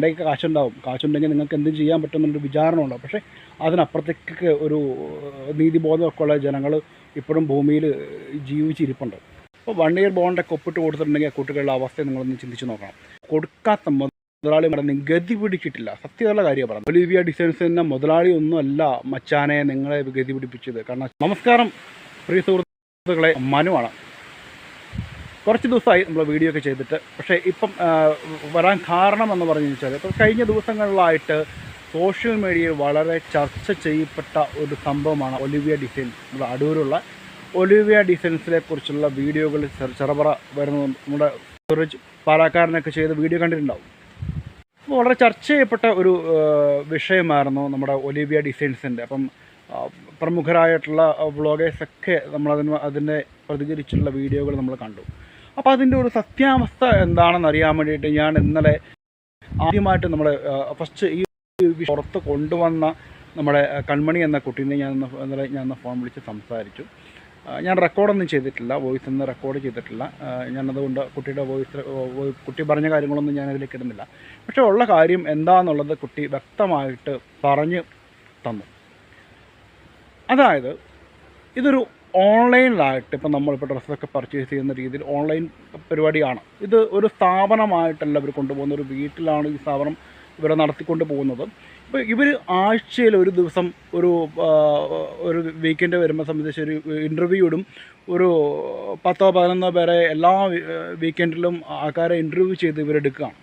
നിങ്ങളുടെയൊക്കെ കാശുണ്ടെങ്കിൽ നിങ്ങൾക്ക് എന്തും ചെയ്യാൻ പറ്റുമെന്നൊരു വിചാരണമുണ്ടാവും. പക്ഷേ അതിനപ്പുറത്തേക്ക് ഒരു നീതിബോധമൊക്കെ ഉള്ള ജനങ്ങൾ ഇപ്പോഴും ഭൂമിയിൽ ജീവിച്ചിരിപ്പുണ്ട്. അപ്പോൾ 1 ഇയർ ബോണ്ടൊക്കെ ഒപ്പിട്ട് കൊടുത്തിട്ടുണ്ടെങ്കിൽ കുട്ടികളുടെ അവസ്ഥ നിങ്ങളൊന്ന് ചിന്തിച്ച് നോക്കണം. കൊടുക്കാത്ത മുതലാളി പറഞ്ഞ് ഗതി പിടിച്ചിട്ടില്ല. സത്യമുള്ള കാര്യമാണ് പറഞ്ഞത്. ഒലിവിയ ഡിസൈൻസിൻ്റെ മുതലാളി ഒന്നുമല്ല മച്ചാനെ നിങ്ങളെ ഗതി പിടിപ്പിച്ചത്. കാരണം നമസ്കാരം പ്രിയ സുഹൃത്തുക്കളെ, മനുവാണ്. കുറച്ച് ദിവസമായി നമ്മൾ വീഡിയോ ഒക്കെ ചെയ്തിട്ട്. പക്ഷേ ഇപ്പം വരാൻ കാരണം എന്ന് പറഞ്ഞു വെച്ചാൽ, ഇപ്പോൾ കഴിഞ്ഞ ദിവസങ്ങളിലായിട്ട് സോഷ്യൽ മീഡിയയിൽ വളരെ ചർച്ച ചെയ്യപ്പെട്ട ഒരു സംഭവമാണ് ഒലിവിയ ഡിസൈൻസ്. നമ്മുടെ അടൂരുള്ള ഒലിവിയ ഡിസൈൻസിനെ കുറിച്ചുള്ള വീഡിയോകൾ ചെറുപറ വരുന്ന നമ്മുടെ സൂരജ് പാലക്കാരനൊക്കെ ചെയ്ത വീഡിയോ കണ്ടിട്ടുണ്ടാവും. വളരെ ചർച്ച ചെയ്യപ്പെട്ട ഒരു വിഷയമായിരുന്നു നമ്മുടെ ഒലിവിയ ഡിസൈൻസിൻ്റെ. അപ്പം പ്രമുഖരായിട്ടുള്ള വ്ളോഗേഴ്സൊക്കെ അതിനെ പ്രതികരിച്ചുള്ള വീഡിയോകൾ നമ്മൾ കണ്ടു. അപ്പോൾ അതിൻ്റെ ഒരു സത്യാവസ്ഥ എന്താണെന്ന് അറിയാൻ വേണ്ടിയിട്ട് ഞാൻ ഇന്നലെ ആദ്യമായിട്ട് നമ്മൾ ഫസ്റ്റ് ഈ പുറത്ത് കൊണ്ടുവന്ന നമ്മുടെ കൺമണി എന്ന കുട്ടീനെ ഞാൻ ഫോൺ വിളിച്ച് സംസാരിച്ചു. ഞാൻ റെക്കോർഡൊന്നും ചെയ്തിട്ടില്ല, വോയിസ് ഒന്നും റെക്കോർഡ് ചെയ്തിട്ടില്ല. ഞാനതുകൊണ്ട് കുട്ടിയുടെ കുട്ടി പറഞ്ഞ കാര്യങ്ങളൊന്നും ഞാനതിലേക്ക് ഇടുന്നില്ല. പക്ഷേ ഉള്ള കാര്യം എന്താണെന്നുള്ളത് കുട്ടി വ്യക്തമായിട്ട് പറഞ്ഞു തന്നു. അതായത് ഇതൊരു ഓൺലൈനിലായിട്ട് ഇപ്പം നമ്മളിപ്പോൾ ഡ്രസ്സൊക്കെ പർച്ചേസ് ചെയ്യുന്ന രീതിയിൽ ഓൺലൈൻ പരിപാടിയാണ്. ഇത് ഒരു സ്ഥാപനമായിട്ടല്ല ഇവർ കൊണ്ടുപോകുന്ന, ഒരു വീട്ടിലാണ് ഈ സ്ഥാപനം ഇവരെ നടത്തിക്കൊണ്ട് പോകുന്നത്. ഇപ്പോൾ ഇവർ ആഴ്ചയിൽ ഒരു ദിവസം ഒരു വീക്കെൻഡ് വരുമ്പോൾ സംബന്ധിച്ച് ഒരു ഇൻ്റർവ്യൂ ഇടും. ഒരു 10-11 പേരെ എല്ലാ വീക്കെൻഡിലും ആൾക്കാരെ ഇൻ്റർവ്യൂ ചെയ്ത് ഇവരെടുക്കുകയാണ്.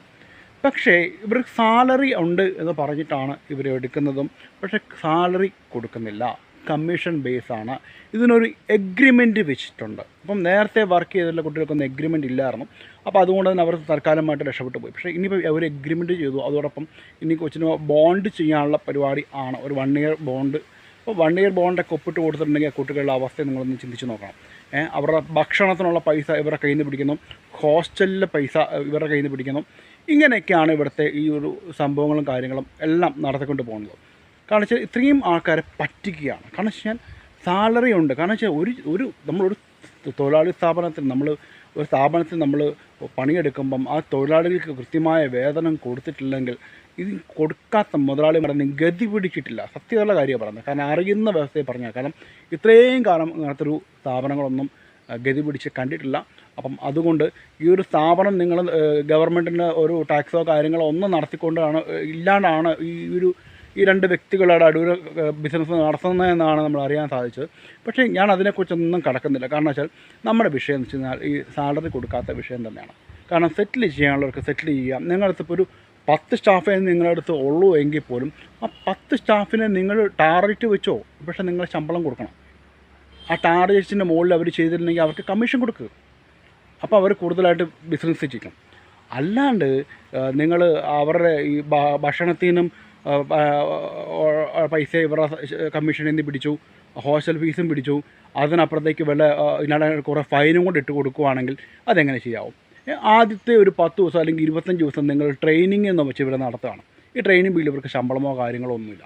പക്ഷേ ഇവർക്ക് സാലറി ഉണ്ട് എന്ന് പറഞ്ഞിട്ടാണ് ഇവരെടുക്കുന്നതും. പക്ഷേ സാലറി കൊടുക്കുന്നില്ല, കമ്മീഷൻ ബേസാണ്. ഇതിനൊരു എഗ്രിമെൻറ്റ് വെച്ചിട്ടുണ്ട്. അപ്പം നേരത്തെ വർക്ക് ചെയ്തിട്ടുള്ള കുട്ടികൾക്കൊന്നും എഗ്രിമെൻറ്റ് ഇല്ലായിരുന്നു. അപ്പോൾ അതുകൊണ്ട് തന്നെ അവർ തൽക്കാലമായിട്ട് രക്ഷപ്പെട്ടു പോയി. പക്ഷേ ഇനിയിപ്പോൾ അവർ എഗ്രിമെൻറ്റ് ചെയ്തു. അതോടൊപ്പം ഇനി കൊച്ചിന് ബോണ്ട് ചെയ്യാനുള്ള പരിപാടി ആണ്, ഒരു 1 ഇയർ ബോണ്ട്. അപ്പോൾ 1 ഇയർ ബോണ്ടൊക്കെ ഒപ്പിട്ട് കൊടുത്തിട്ടുണ്ടെങ്കിൽ കുട്ടികളുടെ അവസ്ഥ നിങ്ങളൊന്ന് ചിന്തിച്ച് നോക്കണം. അവരുടെ ഭക്ഷണത്തിനുള്ള പൈസ ഇവരുടെ കയ്യിൽ നിന്ന് പിടിക്കുന്നു, ഹോസ്റ്റലിലെ പൈസ ഇവരുടെ കയ്യിൽ നിന്ന് പിടിക്കുന്നു. ഇങ്ങനെയൊക്കെയാണ് ഇവിടുത്തെ ഈ ഒരു സംഭവങ്ങളും കാര്യങ്ങളും എല്ലാം നടത്തിക്കൊണ്ട് പോകുന്നത്. കാരണം വെച്ചാൽ ഇത്രയും ആൾക്കാരെ പറ്റിക്കുകയാണ്. കാരണം വെച്ചാൽ സാലറി ഉണ്ട്. കാരണം വെച്ചാൽ നമ്മളൊരു തൊഴിലാളി സ്ഥാപനത്തിൽ നമ്മൾ പണിയെടുക്കുമ്പം ആ തൊഴിലാളികൾക്ക് കൃത്യമായ വേതനം കൊടുത്തിട്ടില്ലെങ്കിൽ ഇത് കൊടുക്കാത്ത മുതലാളി പറഞ്ഞ് ഗതി പിടിച്ചിട്ടില്ല. സത്യമുള്ള കാര്യമാണ് പറഞ്ഞത്. കാരണം അറിയുന്ന വ്യവസ്ഥയെ പറഞ്ഞാൽ, കാരണം ഇത്രയും കാലം അങ്ങനത്തെ ഒരു സ്ഥാപനങ്ങളൊന്നും ഗതി പിടിച്ച് കണ്ടിട്ടില്ല. അപ്പം അതുകൊണ്ട് ഈ ഒരു സ്ഥാപനം നിങ്ങൾ ഗവൺമെൻറ്റിന് ഒരു ടാക്സോ കാര്യങ്ങളോ ഒന്നും നടത്തിക്കൊണ്ടാണ് ഇല്ലാണ്ടാണ് ഈ 2 വ്യക്തികളുടെ അടൂർ ബിസിനസ് നടത്തുന്നതെന്നാണ് നമ്മൾ അറിയാൻ സാധിച്ചത്. പക്ഷേ ഞാൻ അതിനെക്കുറിച്ചൊന്നും കടക്കുന്നില്ല. കാരണം വെച്ചാൽ നമ്മുടെ വിഷയം എന്ന് വെച്ച് കഴിഞ്ഞാൽ ഈ സാലറി കൊടുക്കാത്ത വിഷയം തന്നെയാണ്. കാരണം സെറ്റിൽ ചെയ്യാനുള്ളവർക്ക് സെറ്റിൽ ചെയ്യാം. നിങ്ങളിപ്പോൾ ഒരു 10 സ്റ്റാഫേ നിങ്ങളടുത്ത് ഉള്ളൂ എങ്കിൽ പോലും ആ 10 സ്റ്റാഫിനെ നിങ്ങൾ ടാർഗറ്റ് വെച്ചോ, പക്ഷേ നിങ്ങൾ ശമ്പളം കൊടുക്കണം. ആ ടാർഗറ്റിൻ്റെ മുകളിൽ അവർ ചെയ്തിട്ടുണ്ടെങ്കിൽ അവർക്ക് കമ്മീഷൻ കൊടുക്കുക. അപ്പോൾ അവർ കൂടുതലായിട്ട് ബിസിനസ് ചെയ്യും. അല്ലാണ്ട് നിങ്ങൾ അവരുടെ ഈ ഭക്ഷണത്തിനും പൈസ ഇവരുടെ കമ്മീഷനിൽ നിന്ന് പിടിച്ചു, ഹോസ്റ്റൽ ഫീസും പിടിച്ചു, അതിനപ്പുറത്തേക്ക് കുറേ ഫൈനും കൊണ്ട് ഇട്ട് കൊടുക്കുകയാണെങ്കിൽ അതെങ്ങനെ ശരിയാവും? ആദ്യത്തെ ഒരു 10 ദിവസം അല്ലെങ്കിൽ 25 ദിവസം നിങ്ങൾ ട്രെയിനിങ് എന്ന് വെച്ച് ഇവിടെ നടത്തുകയാണ്. ഈ ട്രെയിനിങ് ബില്ല് ഇവർക്ക് ശമ്പളമോ കാര്യങ്ങളോ ഒന്നുമില്ല.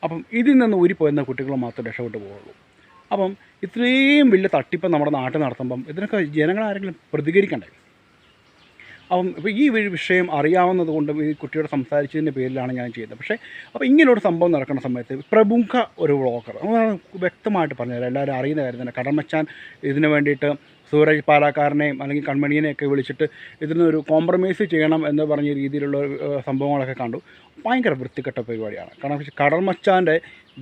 അപ്പം ഇതിൽ നിന്ന് ഊരിപ്പോയെന്ന കുട്ടികൾ മാത്രമേ രക്ഷപ്പെട്ടു പോവുള്ളൂ. അപ്പം ഇത്രയും വലിയ തട്ടിപ്പ് നമ്മുടെ നാട്ടിൽ നടത്തുമ്പം ഇതിനൊക്കെ ജനങ്ങളാരെങ്കിലും പ്രതികരിക്കണ്ടേ? അപ്പം ഇപ്പോൾ ഈ വിഷയം അറിയാവുന്നത് കൊണ്ടും ഈ കുട്ടിയോട് സംസാരിച്ചതിൻ്റെ പേരിലാണ് ഞാൻ ചെയ്തത്. പക്ഷേ അപ്പോൾ ഇങ്ങനൊരു സംഭവം നടക്കുന്ന സമയത്ത് പ്രമുഖ ഒരു വ്ളോഗർ വ്യക്തമായിട്ട് പറഞ്ഞുതരാം, എല്ലാവരും അറിയുന്ന കാര്യം തന്നെ. കടമച്ചാൻ ഇതിന് വേണ്ടിയിട്ട് സൂരജ് പാലക്കാരനെയും അല്ലെങ്കിൽ കൺമണിയെയൊക്കെ വിളിച്ചിട്ട് ഇതിനൊരു കോംപ്രമൈസ് ചെയ്യണം എന്ന് പറഞ്ഞ രീതിയിലുള്ള സംഭവങ്ങളൊക്കെ കണ്ടു. ഭയങ്കര വൃത്തികെട്ട പരിപാടിയാണ്. കാരണം കടമച്ചാൻ്റെ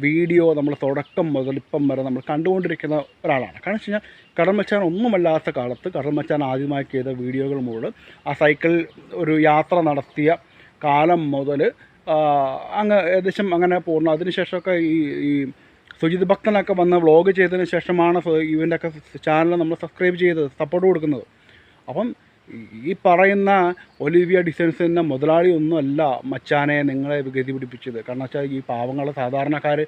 വീഡിയോ നമ്മൾ തുടക്കം മുതൽ ഇപ്പം വരെ നമ്മൾ കണ്ടുകൊണ്ടിരിക്കുന്ന ഒരാളാണ്. കാരണം വെച്ച് കഴിഞ്ഞാൽ കടമച്ചാൻ ഒന്നുമല്ലാത്ത കാലത്ത് കടമച്ചാൻ ആദ്യമായി ചെയ്ത വീഡിയോകൾ മുതൽ ആ സൈക്കിൾ ഒരു യാത്ര നടത്തിയ കാലം മുതൽ അങ്ങ് ഏകദേശം അങ്ങനെ പോകുന്നു. അതിനുശേഷമൊക്കെ ഈ സുജിത് ഭക്തനൊക്കെ വന്ന് വ്ളോഗ് ചെയ്തതിന് ശേഷമാണ് ഇവൻ്റെയൊക്കെ ചാനൽ നമ്മൾ സബ്സ്ക്രൈബ് ചെയ്ത് സപ്പോർട്ട് കൊടുക്കുന്നത്. അപ്പം ഈ പറയുന്ന ഒലിവിയ ഡിസൈൻസിൻ്റെ മുതലാളി ഒന്നുമല്ല മച്ചാനെ നിങ്ങളെ ഗതി പിടിപ്പിച്ചത്. കാരണം വെച്ചാൽ ഈ പാവങ്ങൾ സാധാരണക്കാർ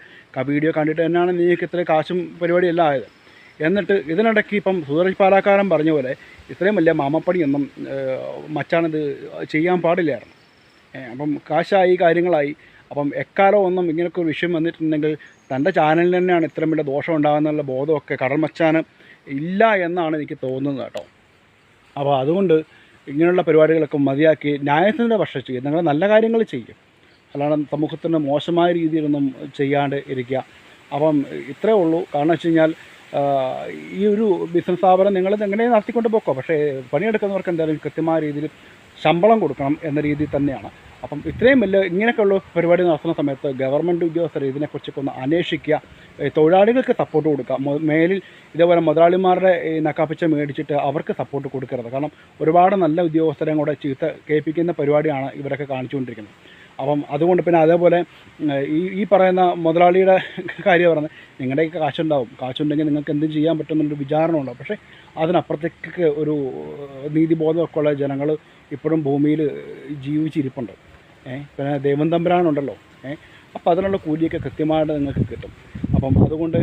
വീഡിയോ കണ്ടിട്ട് തന്നെയാണ് നിങ്ങൾക്ക് ഇത്രയും കാശും പരിപാടിയല്ല ആയത്. എന്നിട്ട് ഇതിനിടയ്ക്ക് ഇപ്പം സൂരജ് പാലക്കാരൻ പറഞ്ഞ പോലെ ഇത്രയും വലിയ മാമപ്പണിയൊന്നും മച്ചാനത് ചെയ്യാൻ പാടില്ലായിരുന്നു. അപ്പം കാശായി കാര്യങ്ങളായി. അപ്പം എക്കാലം ഒന്നും ഇങ്ങനെയൊക്കെ ഒരു വിഷയം വന്നിട്ടുണ്ടെങ്കിൽ തൻ്റെ ചാനലിന് തന്നെയാണ് ഇത്രയും വലിയ ദോഷം ഉണ്ടാകുന്നുള്ള ബോധമൊക്കെ കടൽമച്ചാന് ഇല്ല എന്നാണ് എനിക്ക് തോന്നുന്നത് കേട്ടോ. അപ്പോൾ അതുകൊണ്ട് ഇങ്ങനെയുള്ള പരിപാടികളൊക്കെ മതിയാക്കി ന്യായത്തിൻ്റെ പക്ഷം ചെയ്യും, നിങ്ങൾ നല്ല കാര്യങ്ങൾ ചെയ്യും, അല്ലാതെ സമൂഹത്തിന് മോശമായ രീതിയിലൊന്നും ചെയ്യാണ്ട് ഇരിക്കുക. അപ്പം ഇത്രയേ ഉള്ളൂ. കാരണം വെച്ച് കഴിഞ്ഞാൽ ഈ ഒരു ബിസിനസ് സ്ഥാപനം നിങ്ങളിത് എങ്ങനെ നടത്തിക്കൊണ്ട് പോക്കോ, പക്ഷേ പണിയെടുക്കുന്നവർക്ക് എന്തായാലും കൃത്യമായ രീതിയിൽ ശമ്പളം കൊടുക്കണം എന്ന രീതിയിൽ തന്നെയാണ്. അപ്പം ഇത്രയും വലിയ ഇങ്ങനെയൊക്കെയുള്ള പരിപാടി നടത്തുന്ന സമയത്ത് ഗവൺമെൻറ് ഉദ്യോഗസ്ഥർ ഇതിനെക്കുറിച്ചൊക്കെ ഒന്ന് അന്വേഷിക്കുക, തൊഴിലാളികൾക്ക് സപ്പോർട്ട് കൊടുക്കുക. മേലിൽ ഇതേപോലെ മുതലാളിമാരുടെ ഈ നക്കാപ്പിച്ച മേടിച്ചിട്ട് അവർക്ക് സപ്പോർട്ട് കൊടുക്കരുത്. കാരണം ഒരുപാട് നല്ല ഉദ്യോഗസ്ഥരെയും കൂടെ ചീത്ത കേൾപ്പിക്കുന്ന പരിപാടിയാണ് ഇവരൊക്കെ കാണിച്ചുകൊണ്ടിരിക്കുന്നത്. അപ്പം അതുകൊണ്ട് പിന്നെ അതേപോലെ ഈ പറയുന്ന മുതലാളിയുടെ കാര്യം പറഞ്ഞത്, നിങ്ങളുടെയൊക്കെ കാശുണ്ടെങ്കിൽ നിങ്ങൾക്ക് എന്തും ചെയ്യാൻ പറ്റുമെന്നുള്ളൊരു വിചാരണ ഉണ്ടാവും. പക്ഷേ അതിനപ്പുറത്തേക്ക് ഒരു നീതിബോധമൊക്കെ ഉള്ള ജനങ്ങൾ ഇപ്പോഴും ഭൂമിയിൽ ജീവിച്ചിരിപ്പുണ്ട്. പിന്നെ ദൈവം തമ്പുരാനുണ്ടല്ലോ. അപ്പോൾ അതിനുള്ള കൂലിയൊക്കെ കൃത്യമായിട്ട് നിങ്ങൾക്ക് കിട്ടും. അപ്പം അതുകൊണ്ട്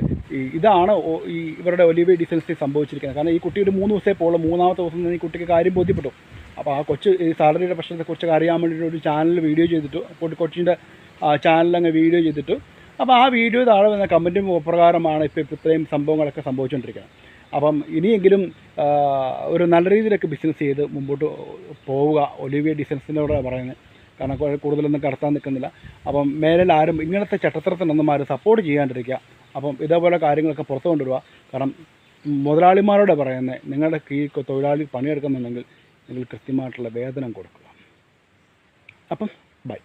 ഇതാണ് ഈ ഇവരുടെ ഒലിവിയ ഡിസൻസിൽ സംഭവിച്ചിരിക്കുന്നത്. കാരണം ഈ കുട്ടി ഒരു 3 ദിവസമേ പോകുള്ളൂ. 3ാമത്തെ ദിവസം ഈ കുട്ടിക്ക് കാര്യം ബോധ്യപ്പെട്ടു. അപ്പോൾ ആ കൊച്ച് ഈ സാലറിയുടെ പ്രശ്നത്തെക്കുറിച്ച് അറിയാൻ വേണ്ടിയിട്ട് ഒരു ചാനൽ വീഡിയോ ചെയ്തിട്ട്, കൊച്ചിൻ്റെ ചാനലങ്ങ് വീഡിയോ ചെയ്തിട്ട്, അപ്പോൾ ആ വീഡിയോ താഴെ വന്ന കമൻറ്റും പ്രകാരമാണ് ഇപ്പോൾ ഇത്രയും സംഭവങ്ങളൊക്കെ സംഭവിച്ചുകൊണ്ടിരിക്കുന്നത്. അപ്പം ഇനിയെങ്കിലും ഒരു നല്ല രീതിയിലൊക്കെ ബിസിനസ് ചെയ്ത് മുമ്പോട്ട് പോവുക, ഒലിവിയ ഡിസൻസിനോട് പറയുന്നത്. കാരണം കൂടുതലൊന്നും കടത്താൻ നിൽക്കുന്നില്ല. അപ്പം മേലിൽ ആരും ഇങ്ങനത്തെ ചട്ടത്തരത്തിനൊന്നും ആരും സപ്പോർട്ട് ചെയ്യാണ്ടിരിക്കുക. അപ്പം ഇതേപോലെ കാര്യങ്ങളൊക്കെ പുറത്തു കൊണ്ടുവരിക. കാരണം മുതലാളിമാരോട് പറയുന്നത്, നിങ്ങളുടെ കീഴിൽ തൊഴിലാളി പണിയെടുക്കുന്നുണ്ടെങ്കിൽ നിങ്ങൾ കൃത്യമായിട്ടുള്ള വേതനം കൊടുക്കുക. അപ്പം ബൈ.